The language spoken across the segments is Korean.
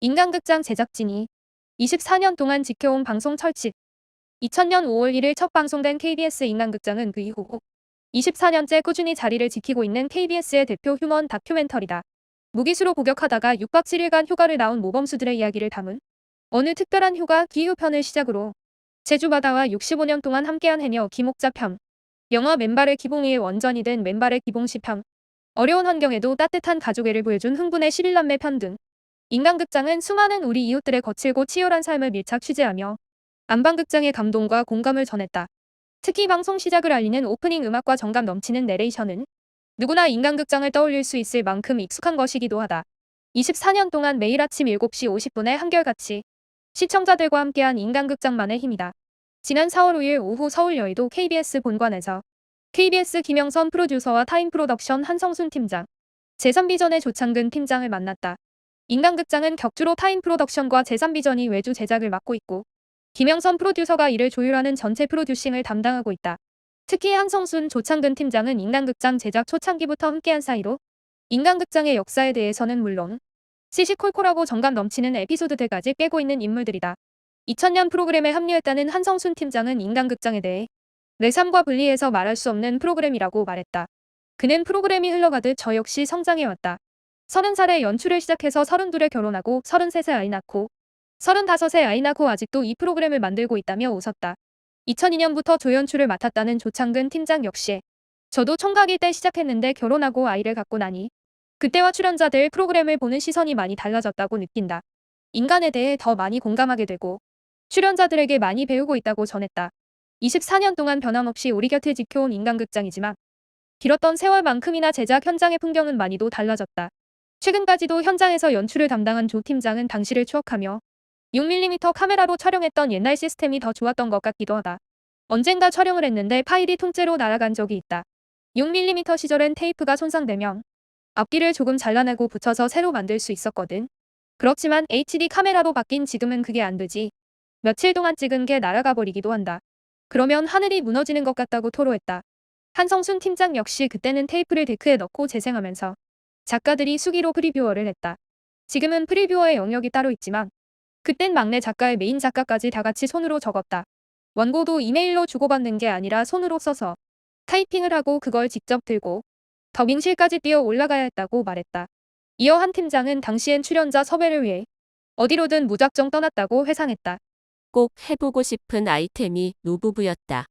인간극장 제작진이 24년 동안 지켜온 방송 철칙. 2000년 5월 1일 첫 방송된 KBS 인간극장은 그 이후 24년째 꾸준히 자리를 지키고 있는 KBS의 대표 휴먼 다큐멘터리다. 무기수로 복역하다가 6박 7일간 휴가를 나온 모범수들의 이야기를 담은 어느 특별한 휴가 기후편을 시작으로 제주 바다와 65년 동안 함께한 해녀 김옥자 편, 영화 맨발의 기봉이의 원전이 된 맨발의 기봉시 편, 어려운 환경에도 따뜻한 가족애를 보여준 흥분의 11남매 편 등 인간극장은 수많은 우리 이웃들의 거칠고 치열한 삶을 밀착 취재하며 안방극장의 감동과 공감을 전했다. 특히 방송 시작을 알리는 오프닝 음악과 정감 넘치는 내레이션은 누구나 인간극장을 떠올릴 수 있을 만큼 익숙한 것이기도 하다. 24년 동안 매일 아침 7시 50분에 한결같이 시청자들과 함께한 인간극장만의 힘이다. 지난 4월 5일 오후 서울 여의도 KBS 본관에서 KBS 김영선 프로듀서와 타임프로덕션 한성순 팀장, 제3비전의 조창근 팀장을 만났다. 인간극장은 격주로 타임프로덕션과 제3비전이 외주 제작을 맡고 있고 김영선 프로듀서가 이를 조율하는 전체 프로듀싱을 담당하고 있다. 특히 한성순, 조창근 팀장은 인간극장 제작 초창기부터 함께한 사이로 인간극장의 역사에 대해서는 물론 시시콜콜하고 정감 넘치는 에피소드들까지 꿰고 있는 인물들이다. 2000년 프로그램에 합류했다는 한성순 팀장은 인간극장에 대해 내 삶과 분리해서 말할 수 없는 프로그램이라고 말했다. 그는 프로그램이 흘러가듯 저 역시 성장해왔다. 30살에 연출을 시작해서 32에 결혼하고 33세 아이 낳고 35세 아이 낳고 아직도 이 프로그램을 만들고 있다며 웃었다. 2002년부터 조연출을 맡았다는 조창근 팀장 역시 저도 총각일 때 시작했는데 결혼하고 아이를 갖고 나니 그때와 출연자들 프로그램을 보는 시선이 많이 달라졌다고 느낀다. 인간에 대해 더 많이 공감하게 되고 출연자들에게 많이 배우고 있다고 전했다. 24년 동안 변함없이 우리 곁을 지켜온 인간극장이지만 길었던 세월만큼이나 제작 현장의 풍경은 많이도 달라졌다. 최근까지도 현장에서 연출을 담당한 조 팀장은 당시를 추억하며 6mm 카메라로 촬영했던 옛날 시스템이 더 좋았던 것 같기도 하다. 언젠가 촬영을 했는데 파일이 통째로 날아간 적이 있다. 6mm 시절엔 테이프가 손상되면 앞뒤를 조금 잘라내고 붙여서 새로 만들 수 있었거든. 그렇지만 HD 카메라로 바뀐 지금은 그게 안 되지. 며칠 동안 찍은 게 날아가 버리기도 한다. 그러면 하늘이 무너지는 것 같다고 토로했다. 한성순 팀장 역시 그때는 테이프를 데크에 넣고 재생하면서 작가들이 수기로 프리뷰어를 했다. 지금은 프리뷰어의 영역이 따로 있지만 그땐 막내 작가의 메인 작가까지 다 같이 손으로 적었다. 원고도 이메일로 주고받는 게 아니라 손으로 써서 타이핑을 하고 그걸 직접 들고 더빙실까지 뛰어 올라가야 했다고 말했다. 이어 한 팀장은 당시엔 출연자 섭외를 위해 어디로든 무작정 떠났다고 회상했다. 꼭 해보고 싶은 아이템이 노부부였다.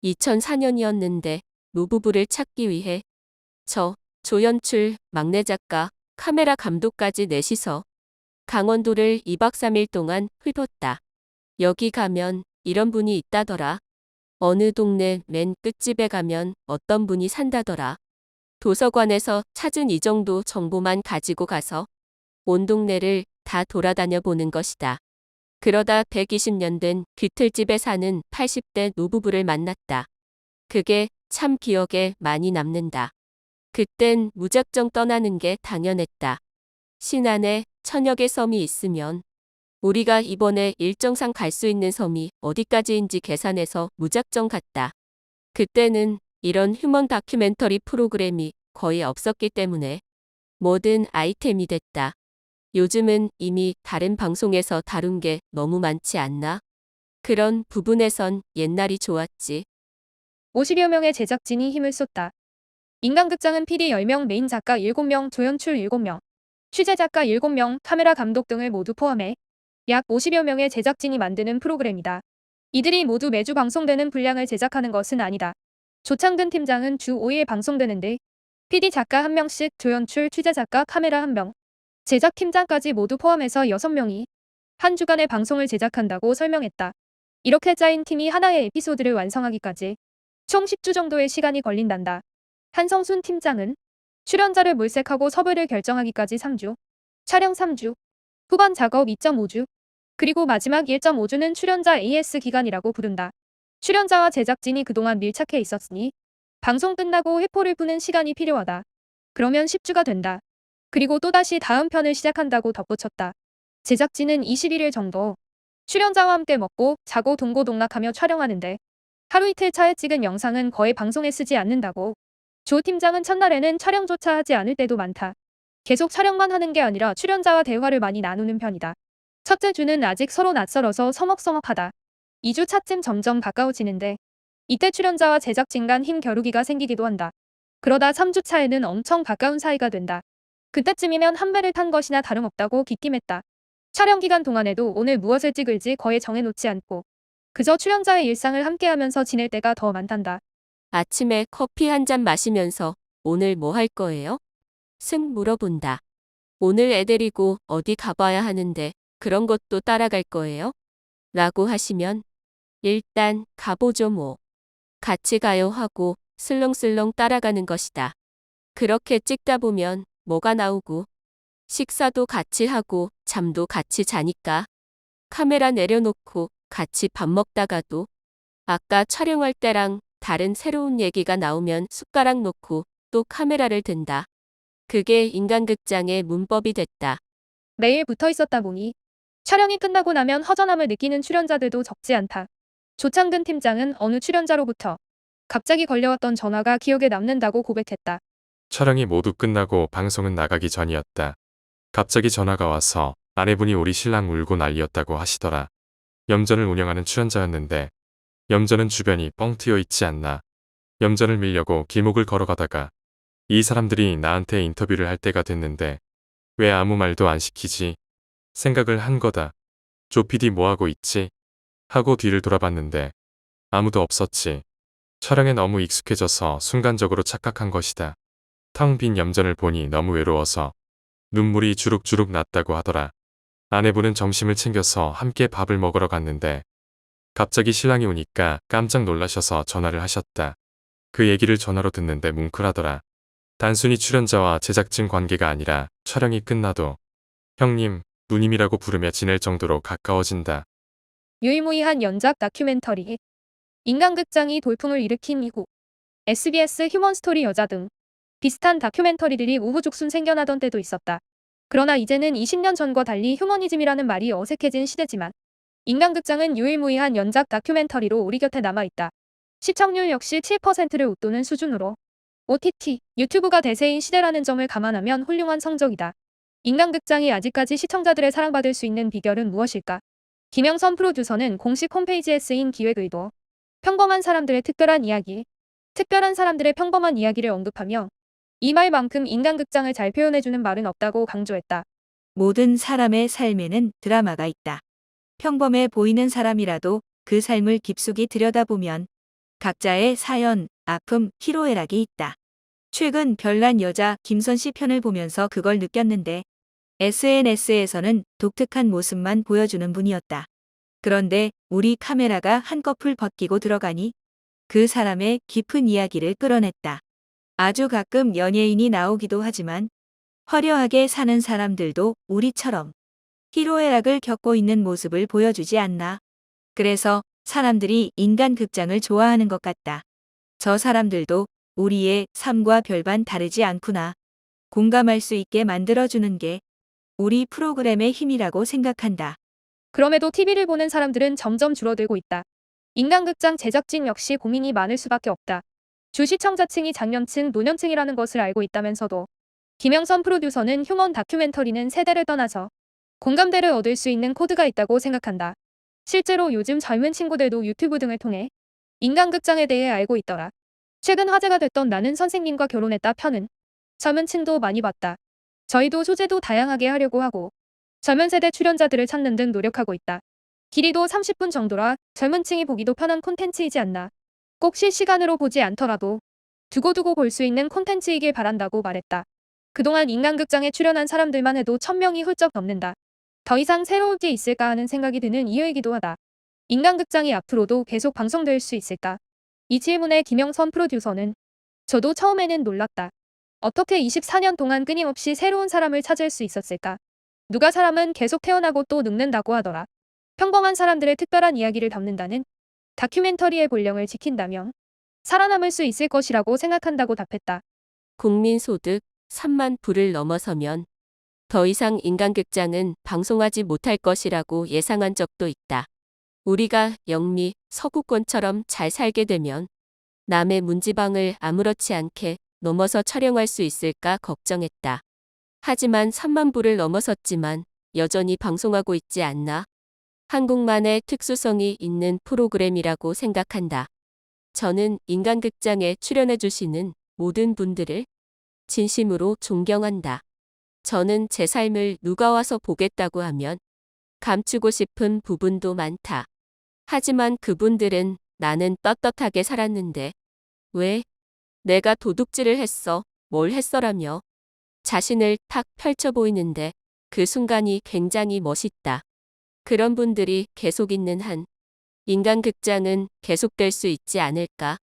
2004년이었는데 노부부를 찾기 위해 조연출, 막내 작가, 카메라 감독까지 넷이서 강원도를 2박 3일 동안 훑었다. 여기 가면 이런 분이 있다더라. 어느 동네 맨 끝집에 가면 어떤 분이 산다더라. 도서관에서 찾은 이 정도 정보만 가지고 가서 온 동네를 다 돌아다녀 보는 것이다. 그러다 120년 된 귀틀집에 사는 80대 노부부를 만났다. 그게 참 기억에 많이 남는다. 그땐 무작정 떠나는 게 당연했다. 신안에 1000여 개 섬이 있으면 우리가 이번에 일정상 갈 수 있는 섬이 어디까지인지 계산해서 무작정 갔다. 그때는 이런 휴먼 다큐멘터리 프로그램이 거의 없었기 때문에 뭐든 아이템이 됐다. 요즘은 이미 다른 방송에서 다룬 게 너무 많지 않나? 그런 부분에선 옛날이 좋았지. 50여 명의 제작진이 힘을 쏟다. 인간극장은 PD 10명, 메인 작가 7명, 조연출 7명, 취재 작가 7명, 카메라 감독 등을 모두 포함해 약 50여 명의 제작진이 만드는 프로그램이다. 이들이 모두 매주 방송되는 분량을 제작하는 것은 아니다. 조창근 팀장은 주 5일 방송되는데 PD 작가 1명씩, 조연출, 취재 작가, 카메라 1명, 제작팀장까지 모두 포함해서 6명이 한 주간의 방송을 제작한다고 설명했다. 이렇게 짜인 팀이 하나의 에피소드를 완성하기까지 총 10주 정도의 시간이 걸린단다. 한성순 팀장은 출연자를 물색하고 섭외를 결정하기까지 3주, 촬영 3주, 후반 작업 2.5주, 그리고 마지막 1.5주는 출연자 AS 기간이라고 부른다. 출연자와 제작진이 그동안 밀착해 있었으니 방송 끝나고 회포를 푸는 시간이 필요하다. 그러면 10주가 된다. 그리고 또다시 다음 편을 시작한다고 덧붙였다. 제작진은 21일 정도 출연자와 함께 먹고 자고 동고동락하며 촬영하는데 하루 이틀 차에 찍은 영상은 거의 방송에 쓰지 않는다고. 조 팀장은 첫날에는 촬영조차 하지 않을 때도 많다. 계속 촬영만 하는 게 아니라 출연자와 대화를 많이 나누는 편이다. 첫째 주는 아직 서로 낯설어서 서먹서먹하다. 2주 차쯤 점점 가까워지는데 이때 출연자와 제작진 간 힘 겨루기가 생기기도 한다. 그러다 3주 차에는 엄청 가까운 사이가 된다. 그때쯤이면 한 배를 탄 것이나 다름없다고 기낌했다. 촬영 기간 동안에도 오늘 무엇을 찍을지 거의 정해놓지 않고 그저 출연자의 일상을 함께하면서 지낼 때가 더 많단다. 아침에 커피 한 잔 마시면서 오늘 뭐 할 거예요? 슥 물어본다. 오늘 애 데리고 어디 가봐야 하는데 그런 것도 따라갈 거예요? 라고 하시면 일단 가보죠 뭐. 같이 가요 하고 슬렁슬렁 따라가는 것이다. 그렇게 찍다 보면 뭐가 나오고 식사도 같이 하고 잠도 같이 자니까 카메라 내려놓고 같이 밥 먹다가도 아까 촬영할 때랑 다른 새로운 얘기가 나오면 숟가락 놓고 또 카메라를 든다. 그게 인간극장의 문법이 됐다. 매일 붙어 있었다 보니 촬영이 끝나고 나면 허전함을 느끼는 출연자들도 적지 않다. 조창근 팀장은 어느 출연자로부터 갑자기 걸려왔던 전화가 기억에 남는다고 고백했다. 촬영이 모두 끝나고 방송은 나가기 전이었다. 갑자기 전화가 와서 아내분이 우리 신랑 울고 난리였다고 하시더라. 염전을 운영하는 출연자였는데 염전은 주변이 뻥 트여 있지 않나. 염전을 밀려고 길목을 걸어가다가 이 사람들이 나한테 인터뷰를 할 때가 됐는데 왜 아무 말도 안 시키지? 생각을 한 거다. 조 PD 뭐하고 있지? 하고 뒤를 돌아봤는데 아무도 없었지. 촬영에 너무 익숙해져서 순간적으로 착각한 것이다. 텅 빈 염전을 보니 너무 외로워서 눈물이 주룩주룩 났다고 하더라. 아내분은 점심을 챙겨서 함께 밥을 먹으러 갔는데 갑자기 신랑이 오니까 깜짝 놀라셔서 전화를 하셨다. 그 얘기를 전화로 듣는데 뭉클하더라. 단순히 출연자와 제작진 관계가 아니라 촬영이 끝나도 형님, 누님이라고 부르며 지낼 정도로 가까워진다. 유일무이한 연작 다큐멘터리 인간극장이 돌풍을 일으킨 이후 SBS 휴먼스토리 여자 등 비슷한 다큐멘터리들이 우후죽순 생겨나던 때도 있었다. 그러나 이제는 20년 전과 달리 휴머니즘이라는 말이 어색해진 시대지만 인간극장은 유일무이한 연작 다큐멘터리로 우리 곁에 남아있다. 시청률 역시 7%를 웃도는 수준으로 OTT, 유튜브가 대세인 시대라는 점을 감안하면 훌륭한 성적이다. 인간극장이 아직까지 시청자들의 사랑받을 수 있는 비결은 무엇일까? 김영선 프로듀서는 공식 홈페이지에 쓰인 기획의도 평범한 사람들의 특별한 이야기, 특별한 사람들의 평범한 이야기를 언급하며 이 말만큼 인간극장을 잘 표현해주는 말은 없다고 강조했다. 모든 사람의 삶에는 드라마가 있다. 평범해 보이는 사람이라도 그 삶을 깊숙이 들여다보면 각자의 사연, 아픔, 희로애락이 있다. 최근 별난 여자 김선 씨 편을 보면서 그걸 느꼈는데 SNS에서는 독특한 모습만 보여주는 분이었다. 그런데 우리 카메라가 한꺼풀 벗기고 들어가니 그 사람의 깊은 이야기를 끌어냈다. 아주 가끔 연예인이 나오기도 하지만 화려하게 사는 사람들도 우리처럼 희로애락을 겪고 있는 모습을 보여주지 않나. 그래서 사람들이 인간극장을 좋아하는 것 같다. 저 사람들도 우리의 삶과 별반 다르지 않구나. 공감할 수 있게 만들어주는 게 우리 프로그램의 힘이라고 생각한다. 그럼에도 TV를 보는 사람들은 점점 줄어들고 있다. 인간극장 제작진 역시 고민이 많을 수밖에 없다. 주 시청자층이 장년층, 노년층이라는 것을 알고 있다면서도 김영선 프로듀서는 휴먼 다큐멘터리는 세대를 떠나서 공감대를 얻을 수 있는 코드가 있다고 생각한다. 실제로 요즘 젊은 친구들도 유튜브 등을 통해 인간극장에 대해 알고 있더라. 최근 화제가 됐던 나는 선생님과 결혼했다 편은 젊은 층도 많이 봤다. 저희도 소재도 다양하게 하려고 하고 젊은 세대 출연자들을 찾는 등 노력하고 있다. 길이도 30분 정도라 젊은 층이 보기도 편한 콘텐츠이지 않나. 꼭 실시간으로 보지 않더라도 두고두고 볼 수 있는 콘텐츠이길 바란다고 말했다. 그동안 인간극장에 출연한 사람들만 해도 1000명이 훌쩍 넘는다. 더 이상 새로울 게 있을까 하는 생각이 드는 이유이기도 하다. 인간극장이 앞으로도 계속 방송될 수 있을까? 이 질문에 김영선 프로듀서는 저도 처음에는 놀랐다. 어떻게 24년 동안 끊임없이 새로운 사람을 찾을 수 있었을까? 누가 사람은 계속 태어나고 또 늙는다고 하더라. 평범한 사람들의 특별한 이야기를 담는다는 다큐멘터리의 본령을 지킨다면 살아남을 수 있을 것이라고 생각한다고 답했다. 국민소득 3만 불을 넘어서면 더 이상 인간극장은 방송하지 못할 것이라고 예상한 적도 있다. 우리가 영미, 서구권처럼 잘 살게 되면 남의 문지방을 아무렇지 않게 넘어서 촬영할 수 있을까 걱정했다. 하지만 3만 부를 넘어섰지만 여전히 방송하고 있지 않나? 한국만의 특수성이 있는 프로그램이라고 생각한다. 저는 인간극장에 출연해 주시는 모든 분들을 진심으로 존경한다. 저는 제 삶을 누가 와서 보겠다고 하면 감추고 싶은 부분도 많다. 하지만 그분들은 나는 떳떳하게 살았는데 왜 내가 도둑질을 했어, 뭘 했어라며 자신을 탁 펼쳐 보이는데 그 순간이 굉장히 멋있다. 그런 분들이 계속 있는 한 인간극장은 계속될 수 있지 않을까?